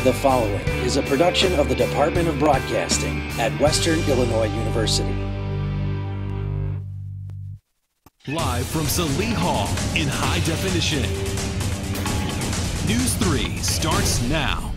The following is a production of the Department of Broadcasting at Western Illinois University. Live from Salee Hall in high definition. News 3 starts now.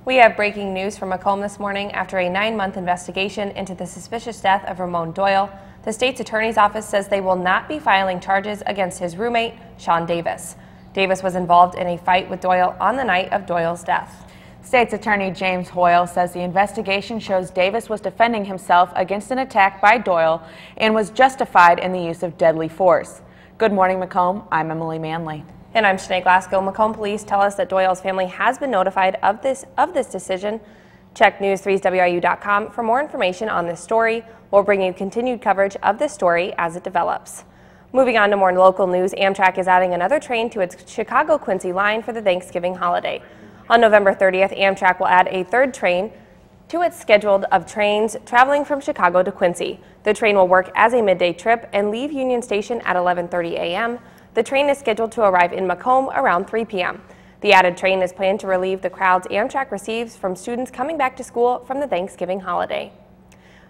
We have breaking news from Macomb this morning. After a 9-month investigation into the suspicious death of Ramon Doyle, the state's attorney's office says they will not be filing charges against his roommate, Sean Davis. Davis was involved in a fight with Doyle on the night of Doyle's death. State's Attorney James Hoyle says the investigation shows Davis was defending himself against an attack by Doyle and was justified in the use of deadly force. Good morning, Macomb. I'm Emily Manley. And I'm Shanae Glasgow. Macomb police tell us that Doyle's family has been notified of this decision. Check NEWS3WIU.com for more information on this story. We'll bring you continued coverage of this story as it develops. Moving on to more local news, Amtrak is adding another train to its Chicago-Quincy line for the Thanksgiving holiday. On November 30th, Amtrak will add a third train to its schedule of trains traveling from Chicago to Quincy. The train will work as a midday trip and leave Union Station at 11:30 a.m. The train is scheduled to arrive in Macomb around 3 p.m. The added train is planned to relieve the crowds Amtrak receives from students coming back to school from the Thanksgiving holiday.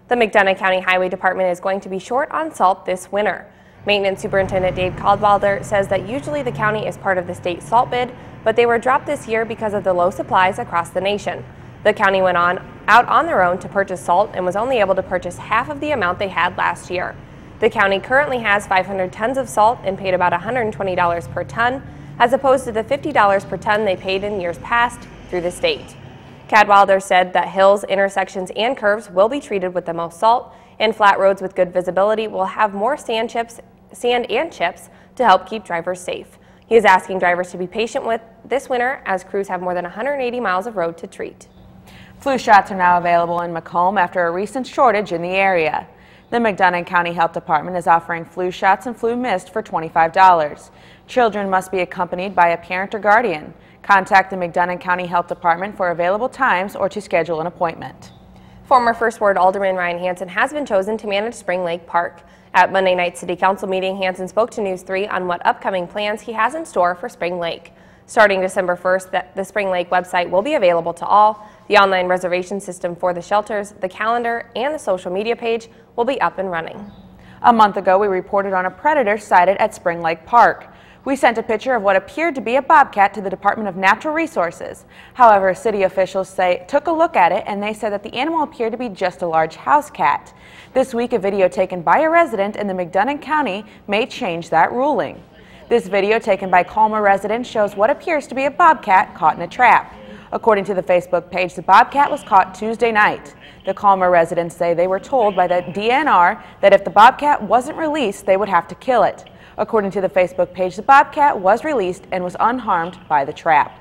The McDonough County Highway Department is going to be short on salt this winter. Maintenance Superintendent Dave Caldwalder says that usually the county is part of the state salt bid, but they were dropped this year because of the low supplies across the nation. The county went out on their own to purchase salt and was only able to purchase half of the amount they had last year. The county currently has 500 tons of salt and paid about $120 per ton, as opposed to the $50 per ton they paid in years past through the state. Cadwalder said that hills, intersections, and curves will be treated with the most salt, and flat roads with good visibility will have more sand and chips to help keep drivers safe. He is asking drivers to be patient with this winter as crews have more than 180 miles of road to treat. Flu shots are now available in Macomb after a recent shortage in the area. The McDonough County Health Department is offering flu shots and flu mist for $25. Children must be accompanied by a parent or guardian. Contact the McDonough County Health Department for available times or to schedule an appointment. Former First Ward Alderman Ryan Hansen has been chosen to manage Spring Lake Park. At Monday night's City Council meeting, Hansen spoke to News 3 on what upcoming plans he has in store for Spring Lake. Starting December 1st, the Spring Lake website will be available to all. The online reservation system for the shelters, the calendar, and the social media page will be up and running. A month ago, we reported on a predator sighted at Spring Lake Park. We sent a picture of what appeared to be a bobcat to the Department of Natural Resources. However, city officials took a look at it and they said that the animal appeared to be just a large house cat. This week, a video taken by a resident in the McDonough County may change that ruling. This video taken by Colma residents shows what appears to be a bobcat caught in a trap. According to the Facebook page, the bobcat was caught Tuesday night. The Colma residents say they were told by the DNR that if the bobcat wasn't released, they would have to kill it. According to the Facebook page, the bobcat was released and was unharmed by the trap.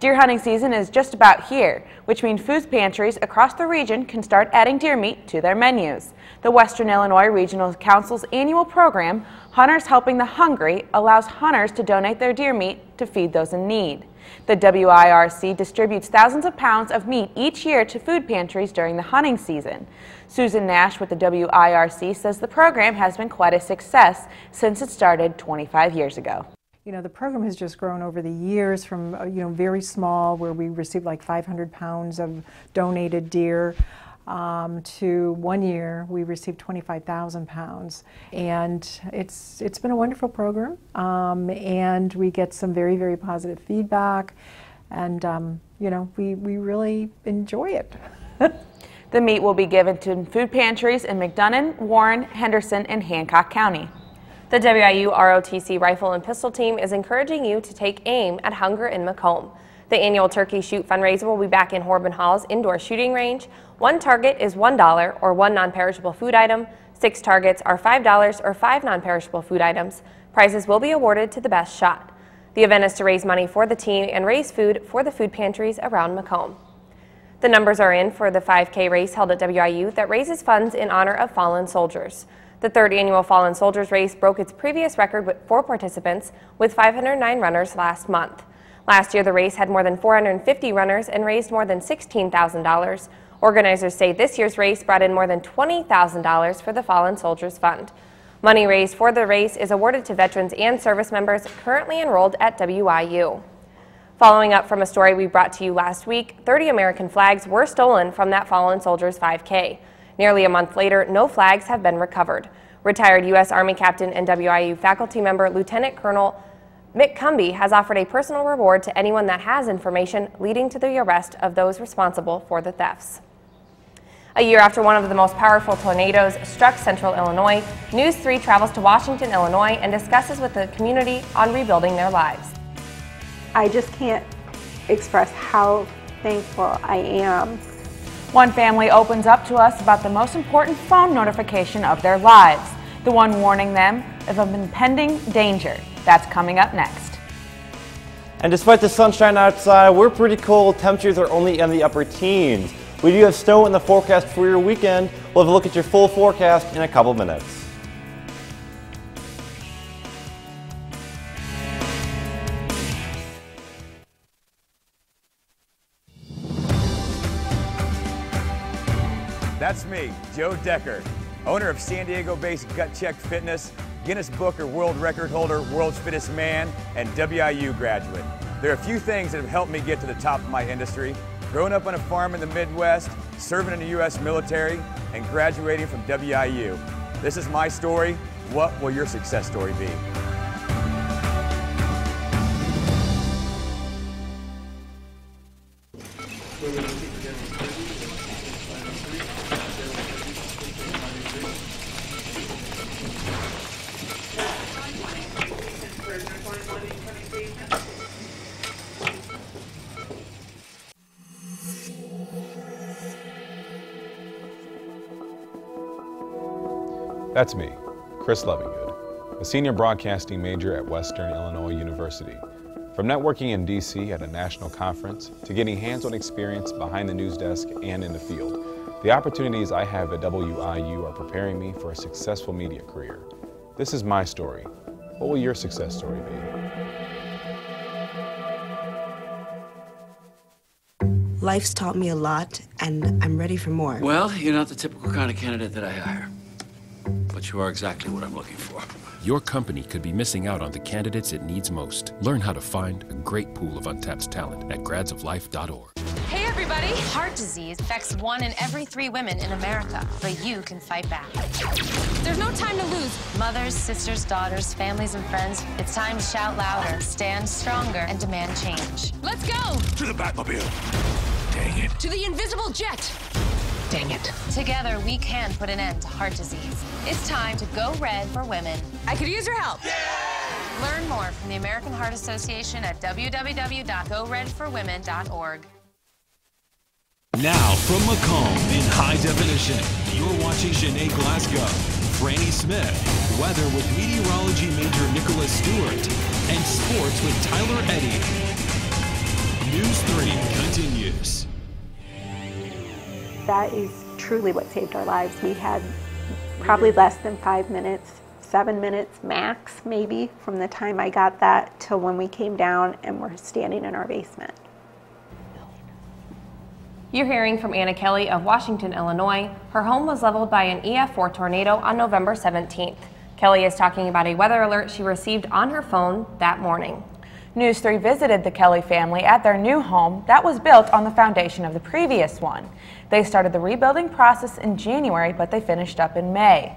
Deer hunting season is just about here, which means food pantries across the region can start adding deer meat to their menus. The Western Illinois Regional Council's annual program, Hunters Helping the Hungry, allows hunters to donate their deer meat to feed those in need. The WIRC distributes thousands of pounds of meat each year to food pantries during the hunting season. Susan Nash with the WIRC says the program has been quite a success since it started 25 years ago. You know, the program has just grown over the years from, very small, where we received like 500 pounds of donated deer, to 1 year we received 25,000 pounds. And it's been a wonderful program, and we get some very, very positive feedback, and, we really enjoy it. The meat will be given to food pantries in McDonough, Warren, Henderson, and Hancock County. The WIU ROTC Rifle and Pistol Team is encouraging you to take aim at hunger in Macomb. The annual Turkey Shoot fundraiser will be back in Horban Hall's indoor shooting range. One target is $1 or one non-perishable food item. 6 targets are $5 or 5 non-perishable food items. Prizes will be awarded to the best shot. The event is to raise money for the team and raise food for the food pantries around Macomb. The numbers are in for the 5K race held at WIU that raises funds in honor of fallen soldiers. The 3rd annual Fallen Soldiers race broke its previous record for participants with 509 runners last month. Last year, the race had more than 450 runners and raised more than $16,000. Organizers say this year's race brought in more than $20,000 for the Fallen Soldiers Fund. Money raised for the race is awarded to veterans and service members currently enrolled at WIU. Following up from a story we brought to you last week, 30 American flags were stolen from that fallen soldiers 5K. Nearly a month later, no flags have been recovered. Retired U.S. Army Captain and WIU faculty member Lieutenant Colonel Macomb has offered a personal reward to anyone that has information leading to the arrest of those responsible for the thefts. A year after one of the most powerful tornadoes struck central Illinois, News 3 travels to Washington, Illinois and discusses with the community on rebuilding their lives. I just can't express how thankful I am. One family opens up to us about the most important phone notification of their lives, the one warning them of an impending danger. That's coming up next. And despite the sunshine outside, we're pretty cold. Temperatures are only in the upper teens. We do have snow in the forecast for your weekend. We'll have a look at your full forecast in a couple minutes. That's me, Joe Decker, owner of San Diego-based Gut Check Fitness, Guinness Book or World Record holder, World's Fittest Man, and WIU graduate. There are a few things that have helped me get to the top of my industry. Growing up on a farm in the Midwest, serving in the U.S. military, and graduating from WIU. This is my story. What will your success story be? That's me, Chris Levingood, a senior broadcasting major at Western Illinois University. From networking in DC at a national conference to getting hands-on experience behind the news desk and in the field, the opportunities I have at WIU are preparing me for a successful media career. This is my story. What will your success story be? Life's taught me a lot, and I'm ready for more. Well, you're not the typical kind of candidate that I hire. But you are exactly what I'm looking for. Your company could be missing out on the candidates it needs most. Learn how to find a great pool of untapped talent at gradsoflife.org. Hey everybody! Heart disease affects 1 in every 3 women in America, but you can fight back. There's no time to lose. Mothers, sisters, daughters, families, and friends, it's time to shout louder, stand stronger, and demand change. Let's go! To the Batmobile! Dang it. To the invisible jet! Dang it. Together, we can put an end to heart disease. It's time to go red for women. I could use your help. Yeah! Learn more from the American Heart Association at www.goredforwomen.org. Now from Macomb in high definition, you're watching Sinead Glasgow, Franny Smith, weather with meteorology major Nicholas Stewart, and sports with Tyler Eddy. News 3 continues. That is truly what saved our lives. We had probably less than 5 minutes, 7 minutes max maybe, from the time I got that till when we came down and were standing in our basement. You're hearing from Anna Kelly of Washington, Illinois. Her home was leveled by an EF4 tornado on November 17th. Kelly is talking about a weather alert she received on her phone that morning. News 3 visited the Kelly family at their new home that was built on the foundation of the previous one. They started the rebuilding process in January, but they finished up in May.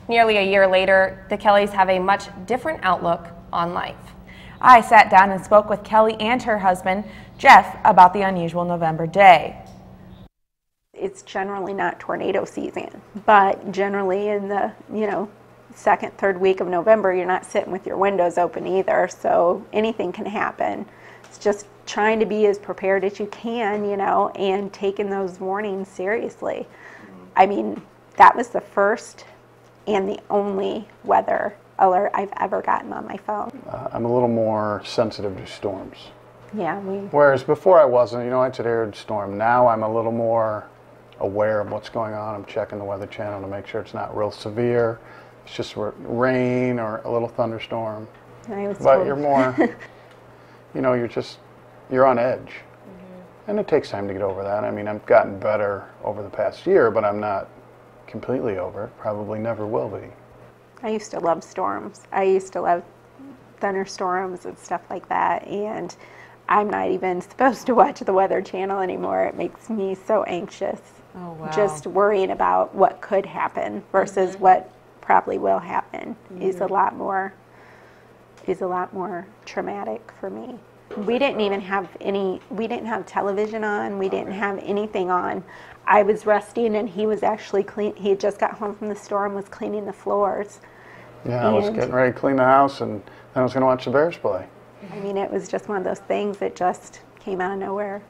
Nearly a year later, the Kellys have a much different outlook on life. I sat down and spoke with Kelly and her husband, Jeff, about the unusual November day. It's generally not tornado season, but generally in the, second, third week of November, you're not sitting with your windows open either, so anything can happen. It's just trying to be as prepared as you can, and taking those warnings seriously. I mean, that was the first and the only weather alert I've ever gotten on my phone. I'm a little more sensitive to storms. Yeah, Whereas before I wasn't, I'd say heard storm. Now I'm a little more aware of what's going on. I'm checking the Weather Channel to make sure it's not real severe. It's just rain or a little thunderstorm. But you're more, you're on edge. And it takes time to get over that. I mean, I've gotten better over the past year, but I'm not completely over it. Probably never will be. I used to love storms. I used to love thunderstorms and stuff like that, and I'm not even supposed to watch the Weather Channel anymore. It makes me so anxious. Oh, wow. Just worrying about what could happen versus what probably will happen is a lot more traumatic for me. We didn't even have we didn't have television on, we didn't have anything on. I was resting and he was actually he had just got home from the store and was cleaning the floors. Yeah, I was getting ready to clean the house and then I was going to watch the Bears play. I mean, it was just one of those things that just came out of nowhere.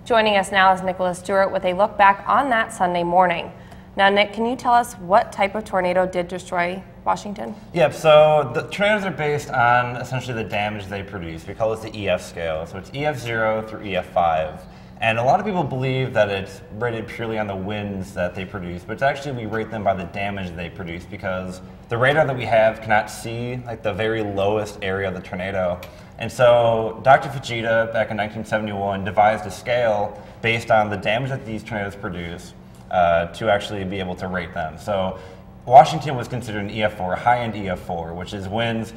Joining us now is Nicholas Stewart with a look back on that Sunday morning. Now, Nick, can you tell us what type of tornado did destroy Washington? Yep, so the tornadoes are based on essentially the damage they produce. We call this the EF scale, so it's EF0 through EF5. And a lot of people believe that it's rated purely on the winds that they produce, but it's actually we rate them by the damage they produce because the radar that we have cannot see like the very lowest area of the tornado. And so Dr. Fujita back in 1971 devised a scale based on the damage that these tornadoes produce to actually be able to rate them. So Washington was considered an EF4, a high-end EF4, which is winds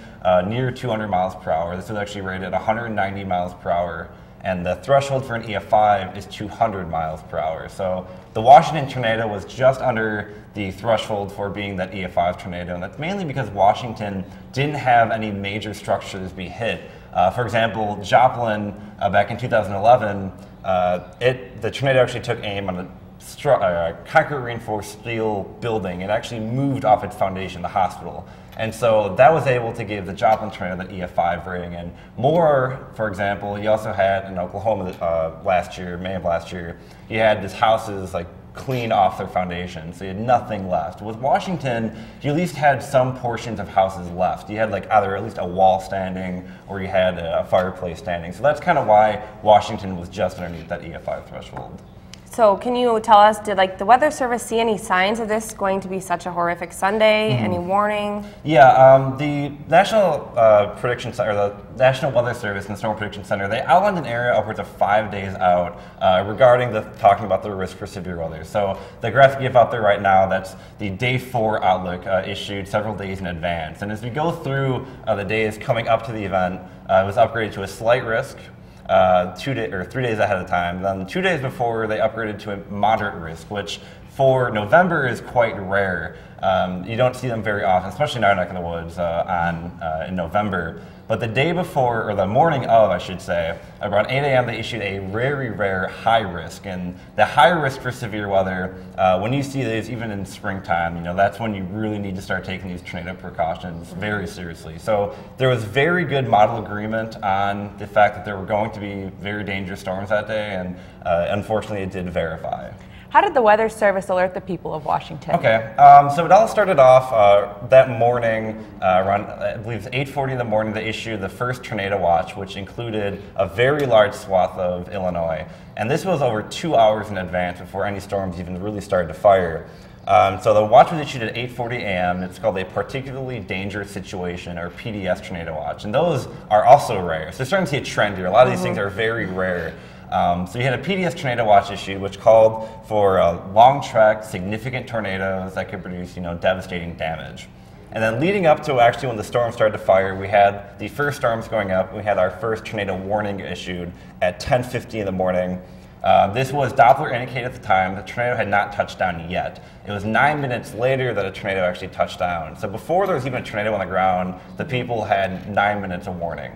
near 200 miles per hour. This was actually rated at 190 miles per hour. And the threshold for an EF5 is 200 miles per hour. So the Washington tornado was just under the threshold for being that EF5 tornado, and that's mainly because Washington didn't have any major structures be hit. For example, Joplin, back in 2011, the tornado actually took aim on a concrete reinforced steel building. It actually moved off its foundation, the hospital. And so that was able to give the Joplin tornado that EF5 rating. And more, for example, you also had in Oklahoma last year, May of last year, you had these houses like clean off their foundation, so you had nothing left. With Washington, you at least had some portions of houses left. You had like either at least a wall standing or you had a fireplace standing. So that's kind of why Washington was just underneath that EF5 threshold. So can you tell us, did like the Weather Service see any signs of this going to be such a horrific Sunday? Any warning? Yeah, the National Prediction Center, the National Weather Service and Storm Prediction Center, they outlined an area upwards of 5 days out regarding talking about the risk for severe weather. So the graphic you have out there right now, that's the Day 4 outlook issued several days in advance. And as we go through the days coming up to the event, it was upgraded to a slight risk. 3 days ahead of time. Then 2 days before, they upgraded to a moderate risk, which for November is quite rare. You don't see them very often, especially in our neck of the woods in November. But the day before, or the morning of, I should say, around 8 a.m., they issued a very rare high risk. And the high risk for severe weather, when you see these, even in springtime, that's when you really need to start taking these tornado precautions very seriously. So there was very good model agreement on the fact that there were going to be very dangerous storms that day, and unfortunately it did verify. How did the Weather Service alert the people of Washington? Okay, so it all started off that morning around, I believe it was 8:40 in the morning, they issued the first tornado watch, which included a very large swath of Illinois. And this was over 2 hours in advance before any storms even really started to fire. So the watch was issued at 8:40 a.m. It's called a particularly dangerous situation, or PDS tornado watch. And those are also rare. So you're starting to see a trend here. A lot of these things are very rare. So you had a PDS tornado watch issued, which called for long track, significant tornadoes that could produce, devastating damage. And then leading up to actually when the storm started to fire, we had the first storms going up. We had our first tornado warning issued at 10:50 in the morning. This was Doppler indicated at the time. The tornado had not touched down yet. It was 9 minutes later that a tornado actually touched down. So before there was even a tornado on the ground, the people had 9 minutes of warning.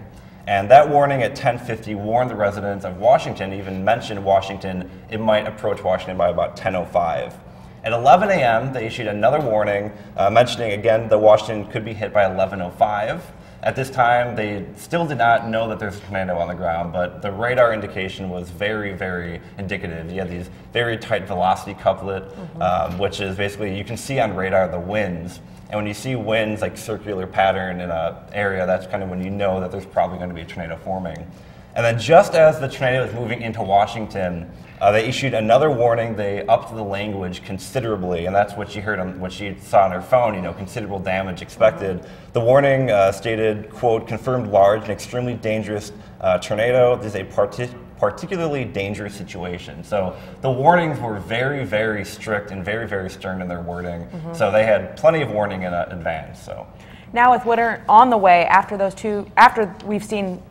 And that warning at 10:50 warned the residents of Washington, even mentioned Washington, it might approach Washington by about 10:05. At 11 a.m., they issued another warning, mentioning again that Washington could be hit by 11:05. At this time, they still did not know that there's a tornado on the ground, but the radar indication was very, very indicative. You had these very tight velocity couplet, which is basically, you can see on radar the winds. And when you see winds, like circular pattern in an area, that's kind of when you know that there's probably going to be a tornado forming. And then just as the tornado was moving into Washington, they issued another warning. They upped the language considerably, and that's what you heard on what you saw on her phone, considerable damage expected. The warning stated, quote, confirmed large and extremely dangerous tornado. This is a particularly dangerous situations. So the warnings were very, very strict and very, very stern in their wording. So they had plenty of warning in advance. So now with winter on the way, after we've seen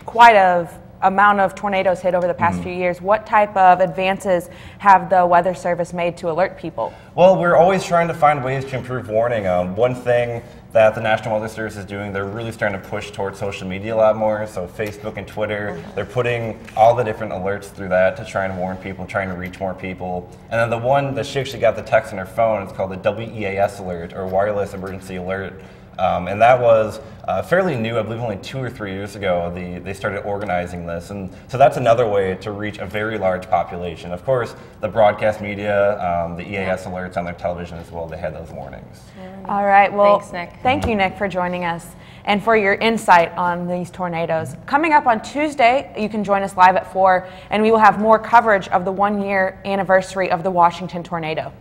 quite a amount of tornadoes hit over the past few years, what type of advances have the Weather Service made to alert people? Well, we're always trying to find ways to improve warning. One thing that the National Weather Service is doing, they're really starting to push towards social media a lot more. So Facebook and Twitter, they're putting all the different alerts through that to try and warn people, trying to reach more people. And then the one that she actually got the text on her phone, it's called the WEAS alert, or Wireless Emergency Alert. And that was fairly new. I believe only 2 or 3 years ago they started organizing this. And so that's another way to reach a very large population. Of course, the broadcast media, the EAS alerts on their television as well, they had those warnings. All right. Well, thanks, Nick. Thank you, Nick, for joining us and for your insight on these tornadoes. Coming up on Tuesday, you can join us live at 4, and we will have more coverage of the 1-year anniversary of the Washington tornado.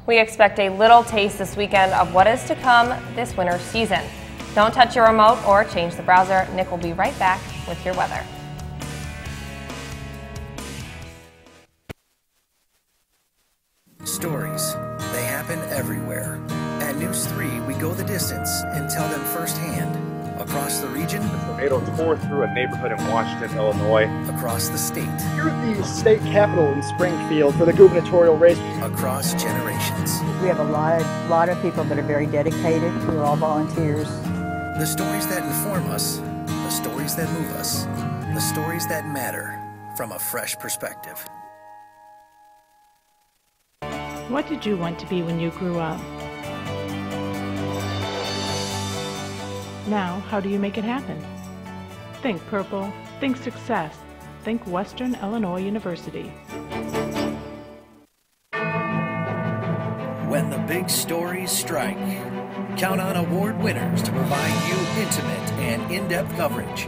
We expect a little taste this weekend of what is to come this winter season. Don't touch your remote or change the browser. Nick will be right back with your weather. Stories, they happen everywhere. At News 3, we go the distance and tell them firsthand. Across the region, the tornado tore through a neighborhood in Washington, Illinois. Across the state. Here at the state capitol in Springfield for the gubernatorial race. Across generations. We have a lot of people that are very dedicated. We're all volunteers. The stories that inform us, the stories that move us, the stories that matter from a fresh perspective. What did you want to be when you grew up? Now, how do you make it happen? Think purple, think success, think Western Illinois University. When the big stories strike, count on award winners to provide you intimate and in-depth coverage.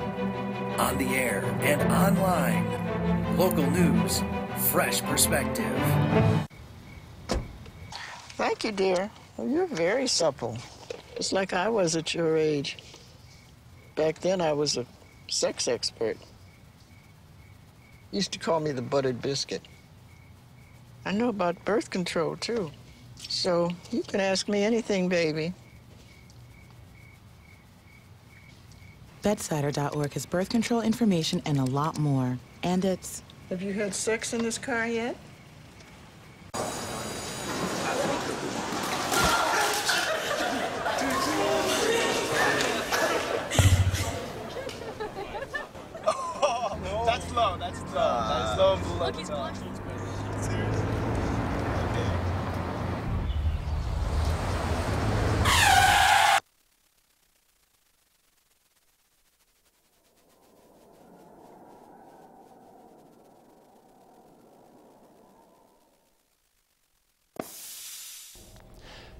On the air and online, local news, fresh perspective. Thank you, dear. You're very supple. Just like I was at your age. Back then, I was a sex expert. Used to call me the buttered biscuit. I know about birth control, too. So you can ask me anything, baby. Bedsider.org has birth control information and a lot more. And it's... Have you had sex in this car yet? That's low. That's low. Look, he's blushing. Seriously.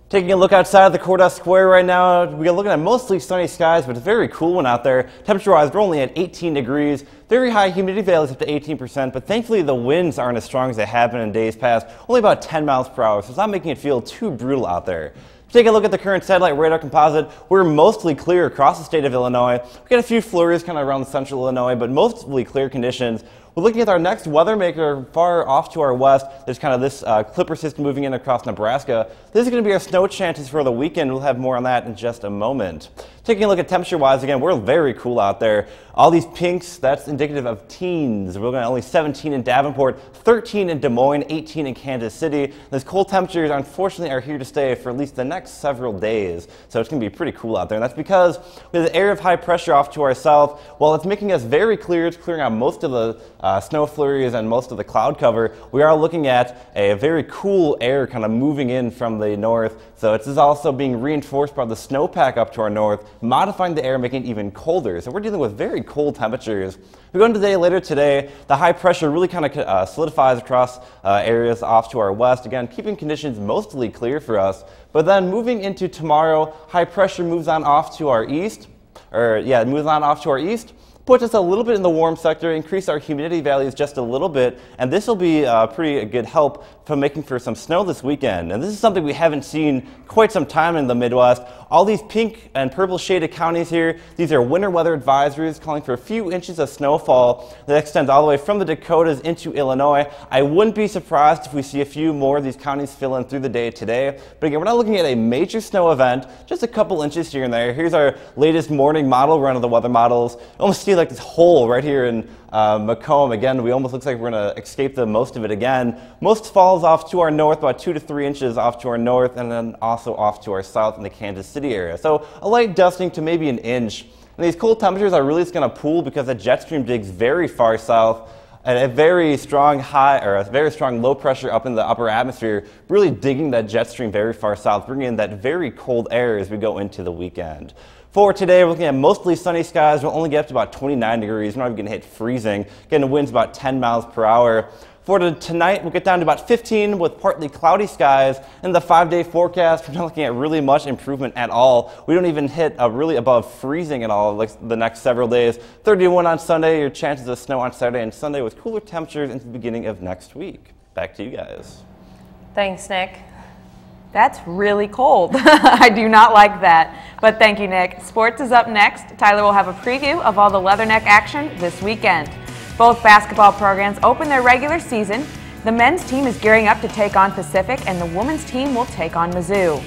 Taking a look outside of the courthouse square right now, we are looking at mostly sunny skies, but it's a very cool one out there. Temperature-wise, we're only at 18 degrees. Very high humidity values up to 18%, but thankfully the winds aren't as strong as they have been in days past. Only about 10 miles per hour, so it's not making it feel too brutal out there. Take a look at the current satellite radar composite. We're mostly clear across the state of Illinois. We got a few flurries kind of around central Illinois, but mostly clear conditions. We're looking at our next weather maker far off to our west. There's kind of this clipper system moving in across Nebraska. This is going to be our snow chances for the weekend. We'll have more on that in just a moment. Taking a look at temperature-wise, again, we're very cool out there. All these pinks, that's indicative of teens. We're looking at only 17 in Davenport, 13 in Des Moines, 18 in Kansas City. Those cold temperatures, unfortunately, are here to stay for at least the next several days. So it's going to be pretty cool out there. And that's because we have the area of high pressure off to our south. While it's making us very clear, it's clearing out most of the snow flurries and most of the cloud cover. We are looking at a very cool air kind of moving in from the north. So it is also being reinforced by the snowpack up to our north, modifying the air, making it even colder. So we're dealing with very cold temperatures. We go into the day later today, the high pressure really kind of solidifies across areas off to our west. Again, keeping conditions mostly clear for us. But then moving into tomorrow, high pressure moves on off to our east. Moves on off to our east. puts us a little bit in the warm sector, increase our humidity values just a little bit, and this will be pretty good help for making for some snow this weekend. And this is something we haven't seen quite some time in the Midwest. All these pink and purple shaded counties here, these are winter weather advisories calling for a few inches of snowfall that extends all the way from the Dakotas into Illinois. I wouldn't be surprised if we see a few more of these counties fill in through the day today. But again, we're not looking at a major snow event, just a couple inches here and there. Here's our latest morning model run of the weather models. You almost see like this hole right here in Macomb. Again, we almost looks like we're going to escape the most of it again. Most falls off to our north, about 2 to 3 inches off to our north, and then also off to our south in the Kansas City area. So a light dusting to maybe an inch. And these cold temperatures are really just going to pool because the jet stream digs very far south. And a very strong high, or a very strong low pressure up in the upper atmosphere, really digging that jet stream very far south, bringing in that very cold air as we go into the weekend. For today, we're looking at mostly sunny skies. We'll only get up to about 29 degrees. We're not even going to hit freezing. Getting the winds about 10 miles per hour. For tonight, we'll get down to about 15 with partly cloudy skies. And the 5-day forecast, we're not looking at really much improvement at all. We don't even hit really above freezing at all like the next several days. 31 on Sunday, your chances of snow on Saturday and Sunday with cooler temperatures into the beginning of next week. Back to you guys. Thanks, Nick. That's really cold. I do not like that. But thank you, Nick. Sports is up next. Tyler will have a preview of all the Leatherneck action this weekend. Both basketball programs open their regular season. The men's team is gearing up to take on Pacific, and the women's team will take on Mizzou.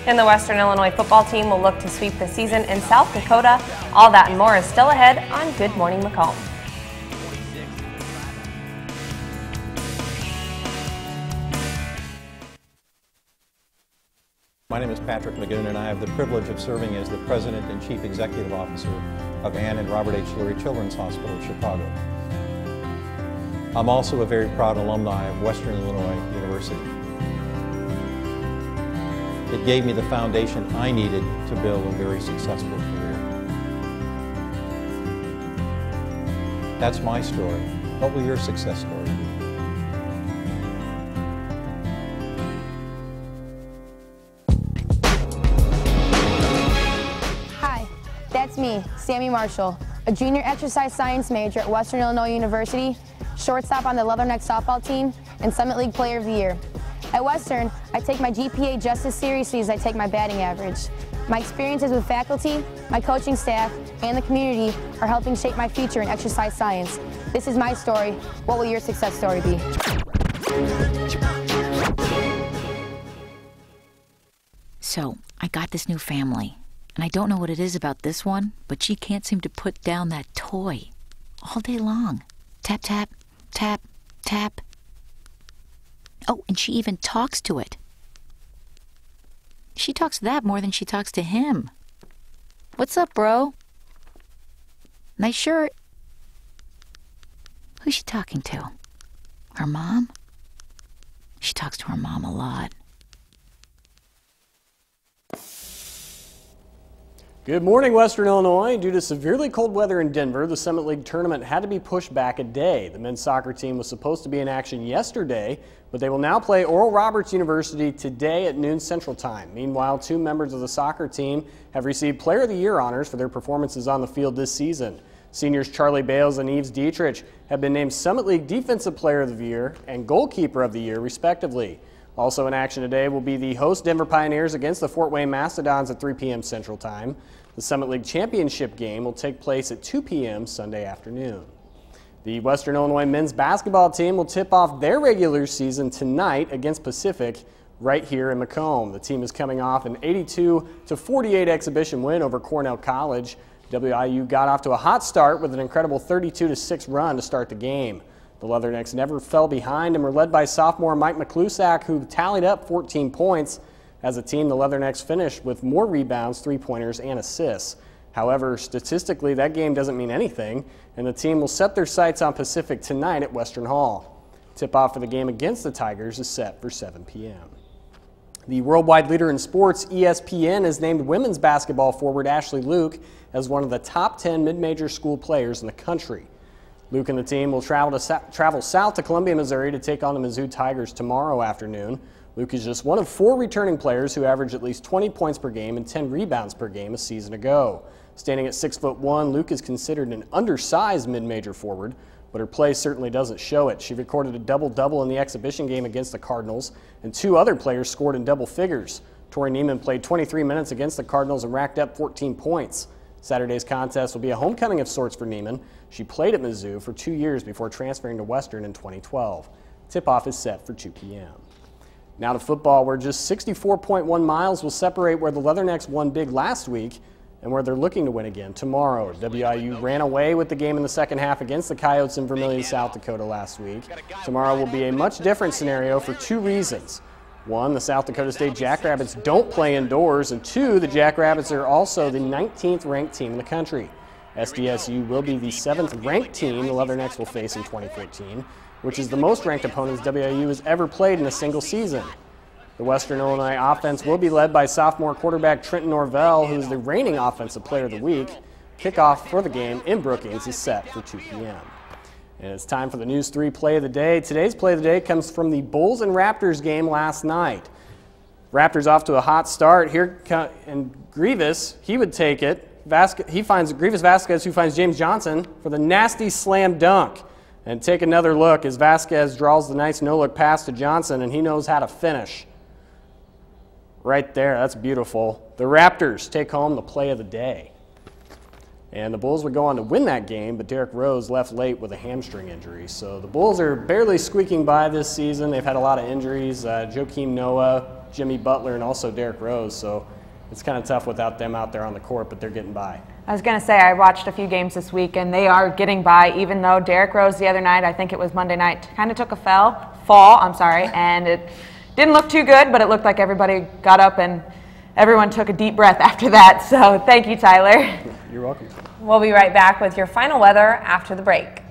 And the Western Illinois football team will look to sweep the season in South Dakota. All that and more is still ahead on Good Morning Macomb. My name is Patrick Magoon, and I have the privilege of serving as the President and Chief Executive Officer of Ann and Robert H. Lurie Children's Hospital of Chicago. I'm also a very proud alumni of Western Illinois University. It gave me the foundation I needed to build a very successful career. That's my story. What will your success story be? That's me, Sammy Marshall, a junior exercise science major at Western Illinois University, shortstop on the Leatherneck softball team, and Summit League Player of the Year. At Western, I take my GPA just as seriously as I take my batting average. My experiences with faculty, my coaching staff, and the community are helping shape my future in exercise science. This is my story. What will your success story be? So, I got this new family. And I don't know what it is about this one, but she can't seem to put down that toy all day long. Tap, tap, tap, tap. Oh, and she even talks to it. She talks to that more than she talks to him. What's up, bro? Nice shirt. Who's she talking to? Her mom? She talks to her mom a lot. Good morning, Western Illinois. Due to severely cold weather in Denver, the Summit League tournament had to be pushed back a day. The men's soccer team was supposed to be in action yesterday, but they will now play Oral Roberts University today at noon Central Time. Meanwhile, 2 members of the soccer team have received Player of the Year honors for their performances on the field this season. Seniors Charlie Bales and Eves Dietrich have been named Summit League Defensive Player of the Year and Goalkeeper of the Year, respectively. Also in action today will be the host Denver Pioneers against the Fort Wayne Mastodons at 3 p.m. Central Time. The Summit League Championship game will take place at 2 p.m. Sunday afternoon. The Western Illinois men's basketball team will tip off their regular season tonight against Pacific right here in Macomb. The team is coming off an 82-48 exhibition win over Cornell College. WIU got off to a hot start with an incredible 32-6 run to start the game. The Leathernecks never fell behind and were led by sophomore Mike McClusack, who tallied up 14 points. As a team, the Leathernecks finished with more rebounds, 3-pointers, and assists. However, statistically, that game doesn't mean anything, and the team will set their sights on Pacific tonight at Western Hall. Tip-off for the game against the Tigers is set for 7 p.m. The worldwide leader in sports, ESPN, has named women's basketball forward Ashley Luke as one of the top 10 mid-major school players in the country. Luke and the team will travel south to Columbia, Missouri to take on the Mizzou Tigers tomorrow afternoon. Luke is just one of 4 returning players who averaged at least 20 points per game and 10 rebounds per game a season ago. Standing at 6'1", Luke is considered an undersized mid-major forward, but her play certainly doesn't show it. She recorded a double-double in the exhibition game against the Cardinals, and 2 other players scored in double figures. Tori Neiman played 23 minutes against the Cardinals and racked up 14 points. Saturday's contest will be a homecoming of sorts for Neiman. She played at Mizzou for 2 years before transferring to Western in 2012. Tip-off is set for 2 p.m. Now to football, where just 64.1 miles will separate where the Leathernecks won big last week and where they're looking to win again tomorrow. WIU ran away with the game in the second half against the Coyotes in Vermilion, South Dakota last week. Tomorrow will be a much different scenario for 2 reasons. 1, the South Dakota State Jackrabbits don't play indoors, and 2, the Jackrabbits are also the 19th ranked team in the country. SDSU will be the 7th ranked team the Leathernecks will face in 2014, which is the most ranked opponents WIU has ever played in a single season. The Western Illinois offense will be led by sophomore quarterback Trenton Norvell, who is the reigning Offensive Player of the Week. Kickoff for the game in Brookings is set for 2 p.m. And it's time for the News 3 Play of the Day. Today's Play of the Day comes from the Bulls and Raptors game last night. Raptors off to a hot start. And Grievous, he would take it. He finds Grievous Vasquez, who finds James Johnson for the nasty slam dunk. And take another look as Vasquez draws the nice no-look pass to Johnson, and he knows how to finish. Right there, that's beautiful. The Raptors take home the Play of the Day. And the Bulls would go on to win that game, but Derrick Rose left late with a hamstring injury. So the Bulls are barely squeaking by this season. They've had a lot of injuries, Joakim Noah, Jimmy Butler, and also Derrick Rose. So it's kind of tough without them out there on the court, but they're getting by. I was going to say, I watched a few games this week, and they are getting by, even though Derrick Rose the other night, I think it was Monday night, kind of took a fall, and it didn't look too good, but it looked like everybody got up and everyone took a deep breath after that. So thank you, Tyler. You're welcome. We'll be right back with your final weather after the break.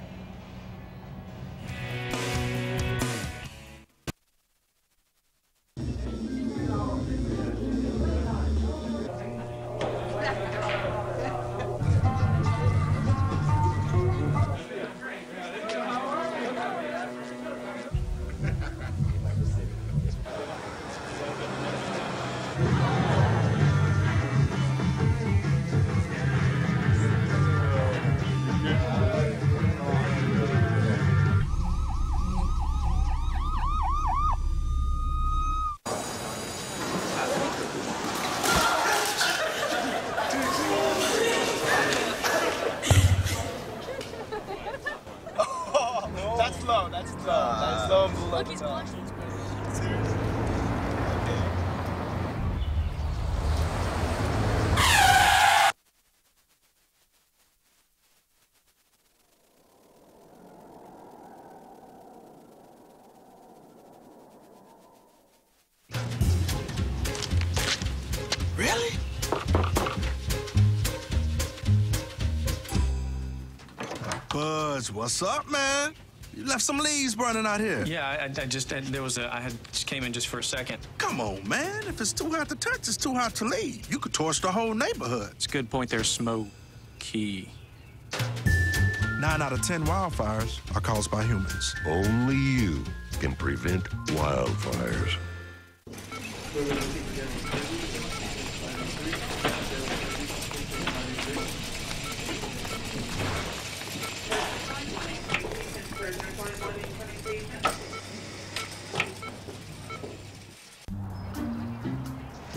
Really? Buzz, what's up, man? You left some leaves burning out here. Yeah, I just came in just for a second. Come on, man. If it's too hot to touch, it's too hot to leave. You could torch the whole neighborhood. It's a good point there, Smokey. 9 out of 10 wildfires are caused by humans. Only you can prevent wildfires.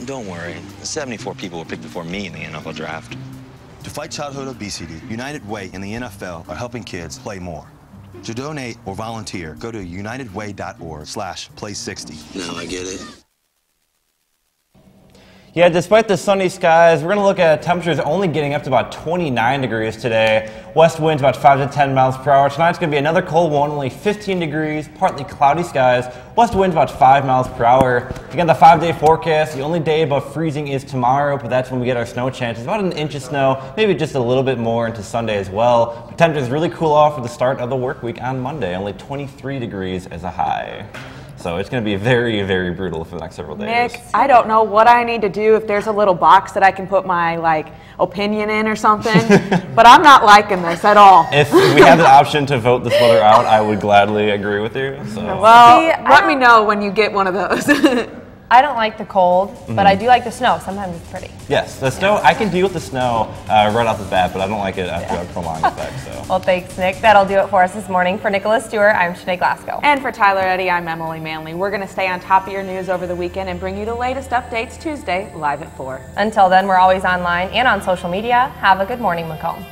Don't worry, 74 people were picked before me in the NFL draft. To fight childhood obesity, United Way and the NFL are helping kids play more. To donate or volunteer, go to unitedway.org/play60. Now I get it. Yeah, despite the sunny skies, we're going to look at temperatures only getting up to about 29 degrees today. West winds about 5 to 10 miles per hour. Tonight's going to be another cold one, only 15 degrees, partly cloudy skies. West winds about 5 miles per hour. Again, the 5-day forecast, the only day above freezing is tomorrow, but that's when we get our snow chances. About an inch of snow, maybe just a little bit more into Sunday as well. But temperatures really cool off for the start of the work week on Monday, only 23 degrees as a high. So So it's going to be very, very brutal for the next several days. Nick, I don't know what I need to do, if there's a little box that I can put my opinion in or something, but I'm not liking this at all. If we had the option to vote this weather out, I would gladly agree with you. So. Well, let me know when you get one of those. I don't like the cold, but I do like the snow. Sometimes it's pretty. Yes, the snow, I can deal with the snow right off the bat, but I don't like it after a prolonged effect. So. Well, thanks, Nick. That'll do it for us this morning. For Nicholas Stewart, I'm Shanae Glasgow. And for Tyler Eddy, I'm Emily Manley. We're going to stay on top of your news over the weekend and bring you the latest updates Tuesday, live at 4. Until then, we're always online and on social media. Have a good morning, Macomb.